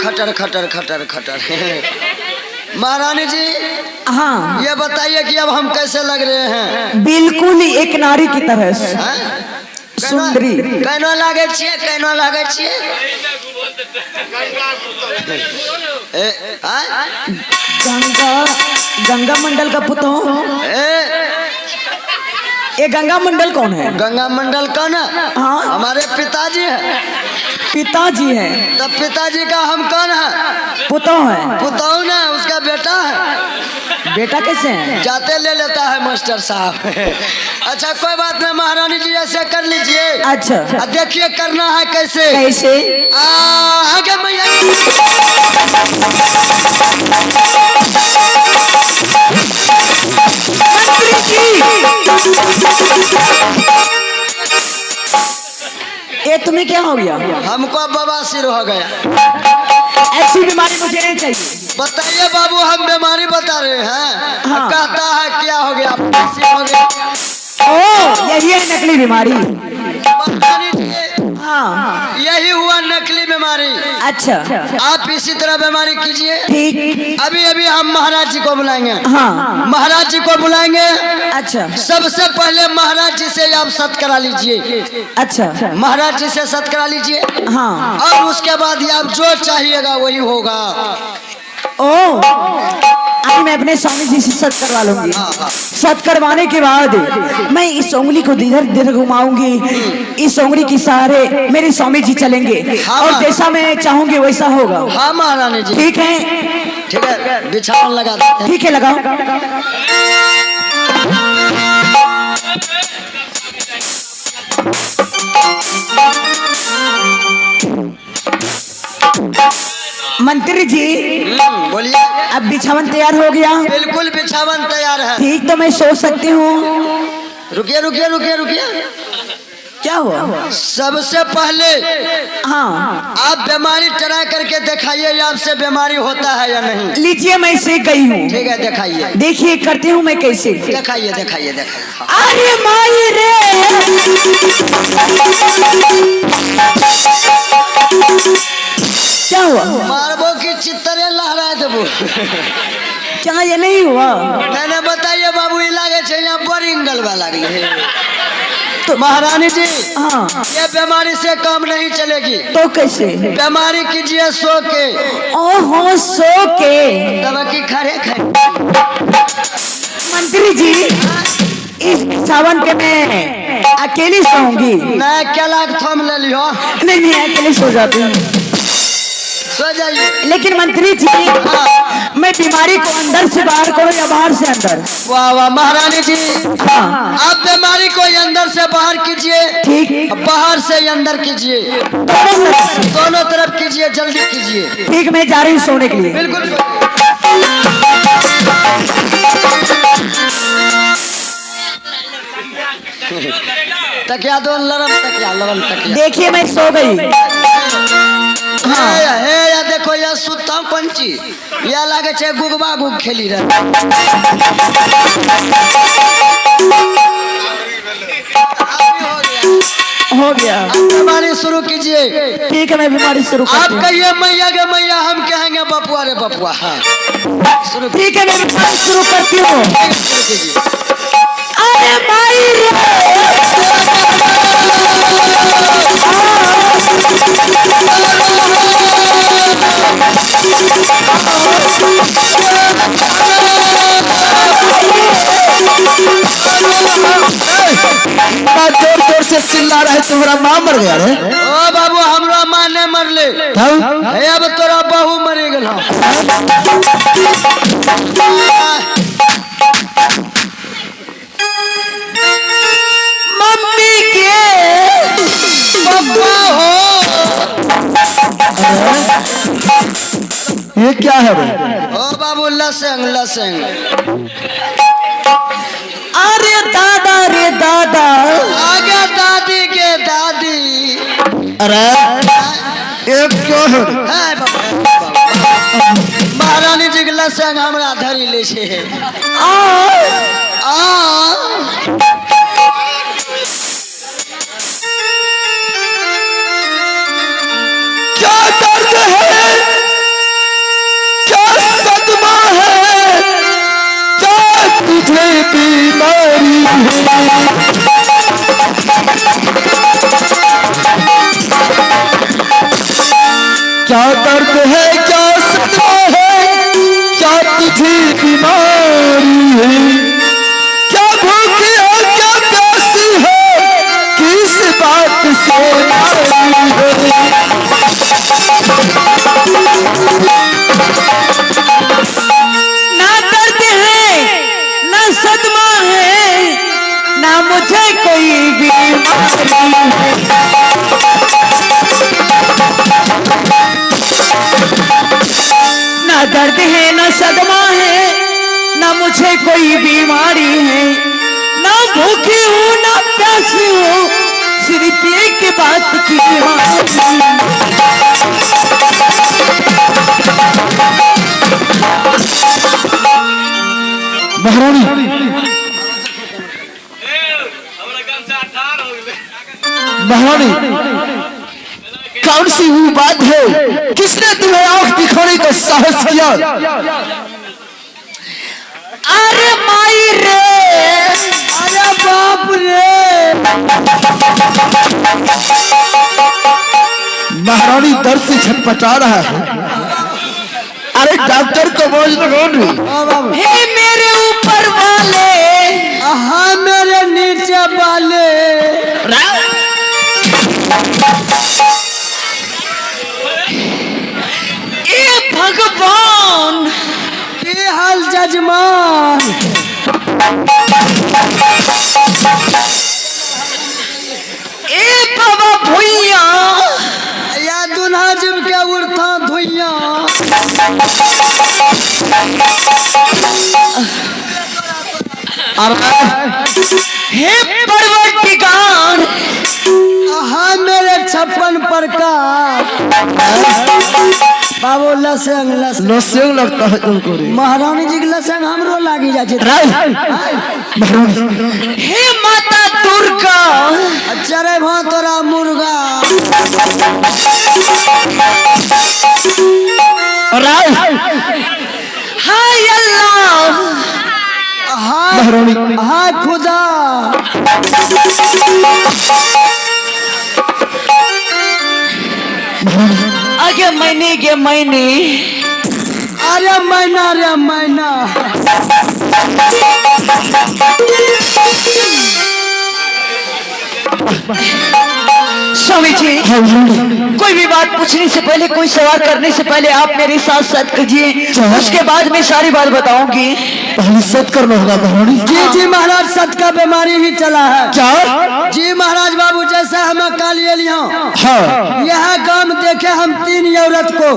खटर खटर खटर खटर। महारानी जी हाँ, ये बताइए कि अब हम कैसे लग रहे हैं? बिल्कुल एक नारी की तरह से सुंदरी। कहना लागे छिए, कहना लागे छिए। गंगा गंगा मंडल का पुतो। ये गंगा मंडल कौन है? गंगा मंडल कौन है? हाँ, हमारे पिताजी हैं। पिताजी हैं। तब पिताजी का हम कौन है? पुतो है। पुतौन है, उसका बेटा है। बेटा कैसे है? जाते ले लेता है मास्टर साहब। अच्छा कोई बात नहीं महारानी जी, ऐसे कर लीजिए। अच्छा देखिए करना है कैसे। कैसे? आगे मैया ये तुम्हें क्या हो गया? हमको बवासीर हो गया। ऐसी बीमारी मुझे नहीं चाहिए। बताइए बाबू, हम बीमारी बता रहे हैं। हाँ। कहता है क्या हो गया? बवासीर हो गया। ओ, यही है नकली बीमारी। महारानी जी, हाँ, यही हुआ नकली बीमारी। अच्छा आप इसी तरह बीमारी कीजिए। ठीक। अभी अभी हम महाराज जी को बुलाएंगे। हाँ, महाराज जी को बुलाएंगे। अच्छा सबसे पहले महाराज जी से आप सत करा लीजिए। अच्छा। महाराज जी से सत करा लीजिए। हाँ, और उसके बाद ही आप जो चाहिएगा वही होगा। ओ, अभी मैं अपने स्वामी जी से सत करवा लूंगी। सत करवाने के बाद मैं इस उंगली को इधर इधर घुमाऊंगी। इस उंगली की सहारे मेरे स्वामी जी चलेंगे और जैसा मैं चाहूंगी वैसा होगा। हाँ महारानी जी, ठीक है? ठीक है, बिछावन लगा देते हैं। ठीक है, लगाओ। मंत्री जी बोलिए। अब बिछावन तैयार हो गया? बिल्कुल बिछावन तैयार है। ठीक, तो मैं सो सकती हूँ? रुकिए रुकिए रुकिए रुकिए। क्या हुआ? सबसे पहले हाँ, आप बीमारी ट्राई करके दिखाइए, आपसे बीमारी होता है या नहीं। लीजिए, मैं सीख गई हूँ। ठीक है, दिखाइए। देखिए करती हूँ मैं कैसे। दिखाइए दिखाइए दिखाइए। अरे माई रे, क्या हुआ? मारबो की चित्तरे लहराए देबो। क्या ये नहीं हुआ? नहीं बताइए बाबू, इलागे छे यहाँ बोरिंग गलबा लागले है। तो महारानी जी, हाँ, ये बीमारी से काम नहीं चलेगी। तो कैसे? बीमारी कीजिए सो के। ओहो, सो के? दवा की खरे खरे। मंत्री जी, इस सावन के मैं अकेली सोऊंगी। मैं क्या लाग थम ले लियो। नहीं नहीं, अकेले सो जाती हूँ। सो जाइए। लेकिन मंत्री जी, मैं बीमारी को अंदर से बाहर करूं या बाहर से अंदर? वाह वाह महारानी जी, हाँ, आप बीमारी को अंदर से बाहर कीजिए। ठीक। बाहर से अंदर कीजिए। दोनों तरफ कीजिए, जल्दी कीजिए। ठीक, मैं जा रही हूँ सोने के लिए। बिल्कुल। तकिया दो, लरम तकिया, लरम तकिया। देखिए मैं सो गई। हाँ। हे या देखो या सुता पंची या लागे छे गुगबा गुग खेली रहे। हो गया। बीमारी शुरू कीजिए। ठीक है, मैं बीमारी शुरू आप करती हूँ। कहिए मैया गे मैया, हम कहेंगे बपुआ रे बपुआ। हाँ शुरू ठीक है, मैं बीमारी शुरू करती हूँ। शुरू कीजिए। अरे माई रे, जोर जोर से चिल्ला रहे, तुम्हारा माँ मर गया रे? ओ बाबू, हमरा माँ ने मरले। हे अब तोरा बहू मरी गेल। मम्मी के बप्पा हो। ये क्या है रे? ओ बाबू, लसंग लसंग। अरे दादा रे दादा, आगे दादी के दादी। अरे ये क्या है? है बाबा। महारानी जी के लसंग हमरा धरी ले छे। क्या दर्द है, क्या सदमा है, क्या तुझे बीमारी है। क्या दर्द है, क्या सदमा है, क्या तुझे बीमारी है। क्या भूखी हो, क्या प्यासी हो, किस बात से नारी है। ना दर्द है ना सदमा है, ना मुझे कोई बीमारी है। ना दर्द है ना सदमा है, ना मुझे कोई बीमारी है। ना भूखी हूँ ना प्यासी हूँ, सिर्फ एक बात की महारानी, महारानी, कौन सी वो बात है, किसने तुम्हें आंख दिखाने का साहस किया। अरे माई रे, अरे बाप रे। महारानी दर्द से छटपटा रहा है। अरे डॉक्टर को बोझ लगाओ। हाँ बाबू। हे मेरे ऊपर वाले, हाँ मेरे नीचे वाले। ए भगवान, की हाल जजमान। ए बाबा भुइया, या दुल्हा जिम के उड़ता धुइया। हे परवरदिगार, हाँ मेरे 56 प्रकार। बाबू लसंग लसंग लसेंग लगता है तुमको रे। महारानी जी के लसंग हमरो लागी जा। हे माता दुर्गा, अच्छा रे भां तोरा मुर्गा। हाय अल्लाह, हाय हाय खुदा। आगे मैंने गे मैंने, अरे मैना रे मैना। स्वामी जी, कोई भी बात पूछने से पहले, कोई सवाल करने से पहले आप मेरे साथ सत कीजिए, उसके बाद मैं सारी बात बताऊंगी। पहले सत करना होगा महारानी। जी जी महाराज, सत का बीमारी ही चला है। क्या? जी महाराज बाबू, जैसा हम काल ये लिया हाँ। यह काम देखे हम 3 औरत को।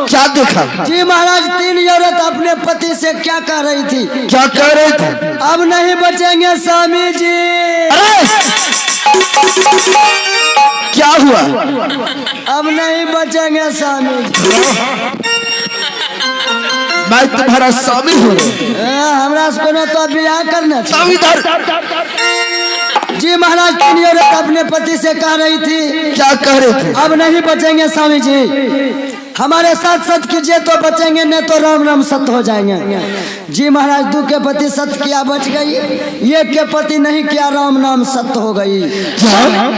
क्या देखा? जी महाराज, 3 औरत अपने पति से क्या कह रही थी? क्या कह रहे थे? अब नहीं बचेंगे स्वामी जी। क्या हुआ? अब नहीं बचेंगे स्वामी जी। मैं तुम्हारा स्वामी हूँ। हमरा से कोनो तो ब्याह करना चाहिए। स्वामीदार। जी महाराज, 3 औरत अपने पति से कह रही थी। क्या कह रहे थे? अब नहीं बचेंगे स्वामी जी, हमारे साथ सत कीजिए तो बचेंगे, नहीं तो राम राम सत हो जाएंगे। जी महाराज, 2 के पति सत किया बच गई, 1 के पति नहीं किया राम नाम सत हो गई।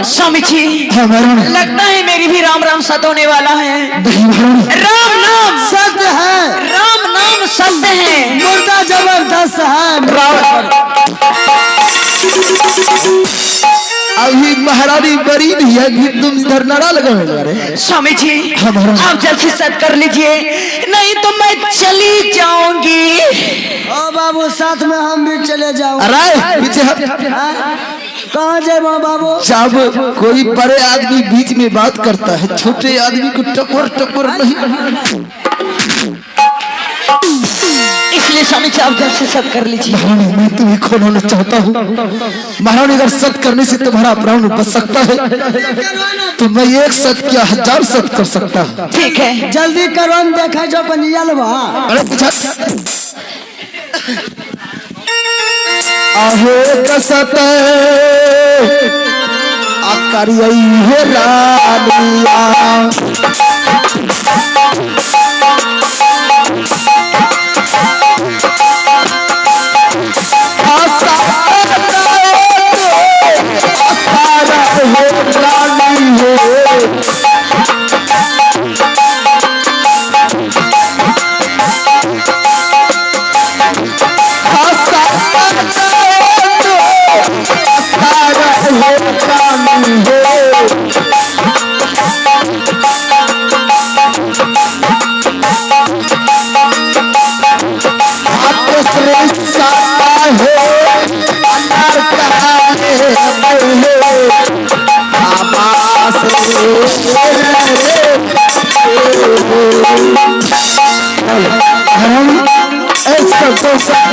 स्वामी जी, लगता है मेरी भी राम राम सत होने वाला है। राम नाम सत्य है, राम नाम सत्य है, मुर्दा जबरदस्त है। अभी महारानी बड़ी नहीं है, तुम इधर नारा लगा रहे। स्वामी जी, आप जल्द से सत कर लीजिए, नहीं तो मैं चली जाऊंगी। ओ बाबू, साथ में हम भी चले जाओ। अरे पीछे कहाँ जाए बाबू? जब कोई बड़े आदमी बीच में बात करता है, छोटे आदमी को टकोर टकोर नहीं। इसलिए स्वामी जी, आप जल्द से सत कर लीजिए। मैं तुम्हें खोना चाहता हूँ महारानी। अगर सत करने से तुम्हारा प्राण बच सकता है तो मैं 1 सत क्या 1000 सत कर सकता हूँ। ठीक है, जल्दी करो, देखा जो पंजियल बा। अरे आहे कसत आकरिया रानिया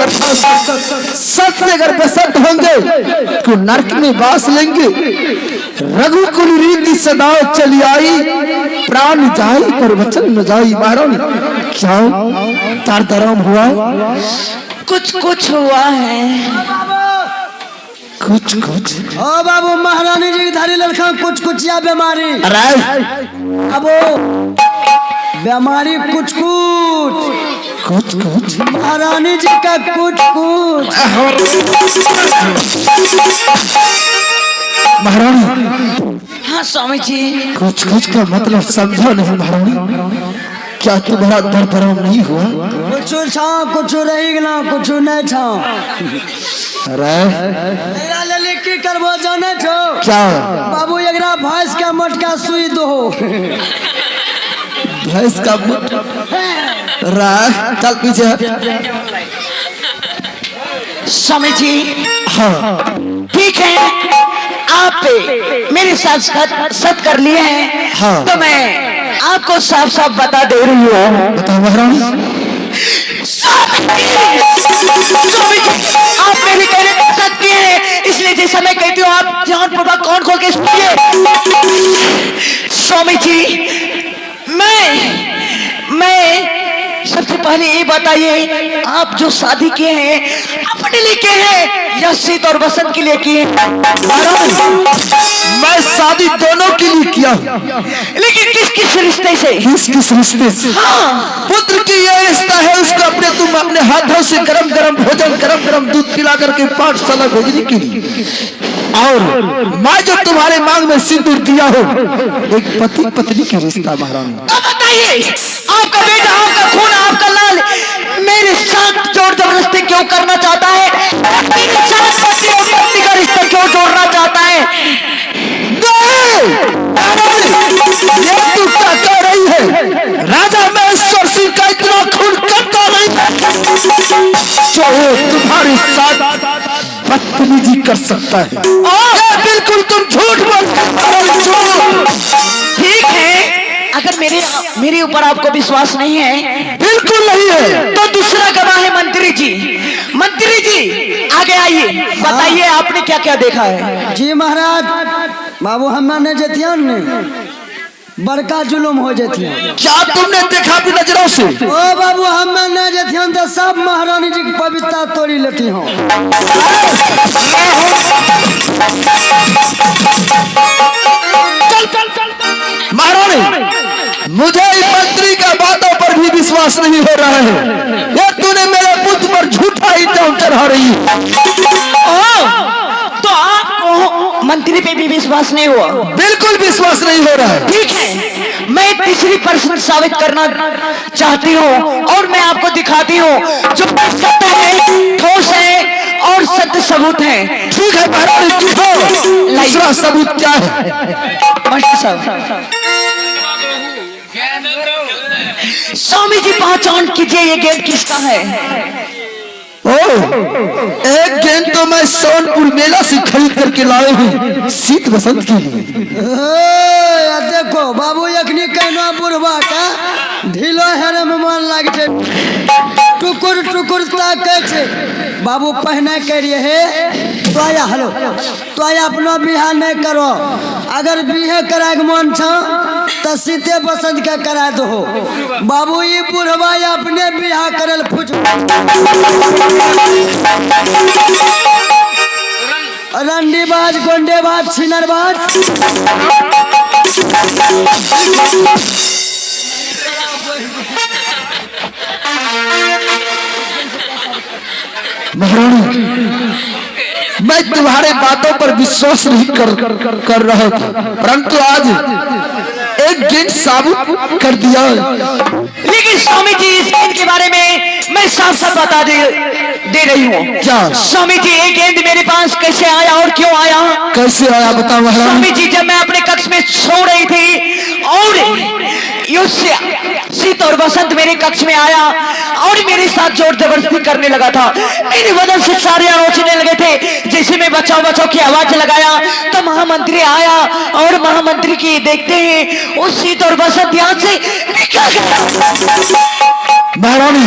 सत्य अगर बसंत होंगे तो नरक में बास लेंगे। रघुकुल रीति सदा चली आई, प्राण जाई पर वचन न जाई। महारानी क्या तार दराम हुआ? कुछ कुछ हुआ है। कुछ कुछ ओ बाबू महारानी जी की धारी लड़का कुछ कुछ या बीमारी। अरे अब बीमारी कुछ कुछ कुछ कुछ महारानी जी का कुछ कुछ। महारानी हाँ स्वामी जी। कुछ कुछ का मतलब समझो नहीं महारानी। क्या तुम्हारा दर्द दराम नहीं हुआ? कुछ छाओ कुछ रही गला कुछ नहीं छाओ। अरे मेरा लली की करबो जाने छो क्या बाबू एकरा भैंस का मटका सुई दो। भैंस का मुठ चल पीछे। स्वामी जी हाँ ठीक है, आप मेरे साथ सत कर लिए हैं। हाँ। तो मैं आपको साफ साफ बता दे रही हूँ। बताओ महारानी। स्वामी जी आप मेरे कहने पर सत्य हैं, इसलिए जैसा मैं कहती हूँ आप ध्यान पूर्वक कौन खोल के सुनिए। स्वामी जी मैं सबसे पहले ये बताइए, आप जो शादी किए हैं अपने लिए किए हैं या शीत और बसंत के लिए किए हैं? मैं शादी दोनों के लिए किया हूँ। लेकिन किस किस रिश्ते से? किस किस रिश्ते से? हाँ। पुत्र की यह रिश्ता है, उसको तुम अपने हाथों से गरम गरम भोजन गरम गरम दूध पिला करके पाठशाला भेजने के लिए, और मैं जो तुम्हारे मांग में सिंदूर दिया हूँ एक पति पत्नी का रिश्ता। महारानी तो बताइए, आपका बेटा आपका खून आपका लाल मेरे साथ जोर जबरदस्ती क्यों करना चाहता है? मेरे साथ पति और पत्नी का रिश्ता क्यों जोड़ना चाहता है? ये तू क्या कह रही है? राजा महेश्वर सिंह का इतना खून करता नहीं जो तुम्हारे साथ बदतमीजी कर सकता है। बिल्कुल तुम झूठ बोल। ठीक है, अगर मेरे ऊपर आपको विश्वास नहीं है, बिल्कुल नहीं है, तो दूसरा गवाह है मंत्री जी। मंत्री जी आगे आइए, बताइए आपने क्या क्या देखा है? जी महाराज बाबू हमने जतियान ने बड़का जुलुम हो जतिया। क्या तुमने देखा अपनी नजरों से? ओ बाबू हमने जतियान तो सब महारानी जी की पवित्रता तोड़ी लेती हूँ। महारानी मुझे इस मंत्री का बातों पर भी विश्वास नहीं हो रहा है। ये तूने मेरे पुत्र पर झूठा इल्जाम चढ़ा रही है। तो आपको मंत्री पे भी विश्वास नहीं हुआ? बिल्कुल विश्वास नहीं हो रहा है। ठीक है, मैं तीसरी पर्सन साबित करना चाहती हूँ और मैं आपको दिखाती हूँ जो सत्य है, ठोस है और सत्य सबूत है। ठीक है महारानी, दिखाओ दूसरा सबूत क्या है? मास्टर साहब, स्वामी जी पहचान कीजिए ये गेंद किसका है? एक गेंद तो मैं सोनपुर मेला से खरीद करके लाए हूँ शीत बसंत के लिए। देखो बाबू यखनी कहना बुढ़वा का ढीलो हेरे में मन लागे टुकुर टुकुर ताके छे। बाबू पहने करिए हे तो आया हेलो तो आया अपना बिहार नहीं करो। अगर बिहे कराए मन छ तो सीते बसंत के करा दो। बाबू ये बुढ़वा अपने बिहा करल फुज रंडीबाज गोंडेबाज छिनरबाज महारानी मैं तुम्हारे बातों पर विश्वास नहीं कर रहा था, परंतु आज एक गेंद साबित कर दिया। लेकिन स्वामी जी इस गेंद के बारे में मैं साफ साफ बता दे रही हूँ। क्या? स्वामी जी ये गेंद मेरे पास कैसे आया और क्यों आया? कैसे आया बताओ महारानी। स्वामी जी जब मैं अपने कक्ष में सो रही थी और शीत और बसंत मेरे कक्ष में आया और मेरे साथ जोर जबरदस्ती करने लगा था। मेरे बदन से सारे आलोचने लगे थे। जैसे मैं बचाओ बचाओ की आवाज लगाया तो महामंत्री आया और महामंत्री की देखते हैं उस शीत और बसंत यहाँ से निकल गया। महारानी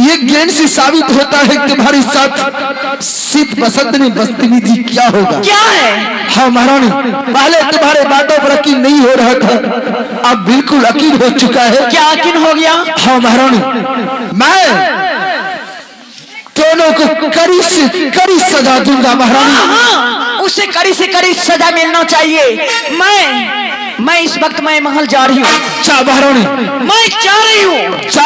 ये ज्ञान से साबित होता है कि तुम्हारे साथ शीत बसंत में बदतमीजी क्या होगा। क्या है? हाँ महारानी, पहले तुम्हारे बातों पर यकीन नहीं हो रहा था, अब बिल्कुल यकीन हो चुका है। क्या यकीन हो गया? हाँ महारानी, मैं दोनों को कड़ी से कड़ी सजा दूंगा महारानी। हाँ, उसे कड़ी से कड़ी सजा मिलना चाहिए। मैं इस वक्त मैं महल जा रही हूँ। जा महारानी, मैं जा रही हूँ। जा।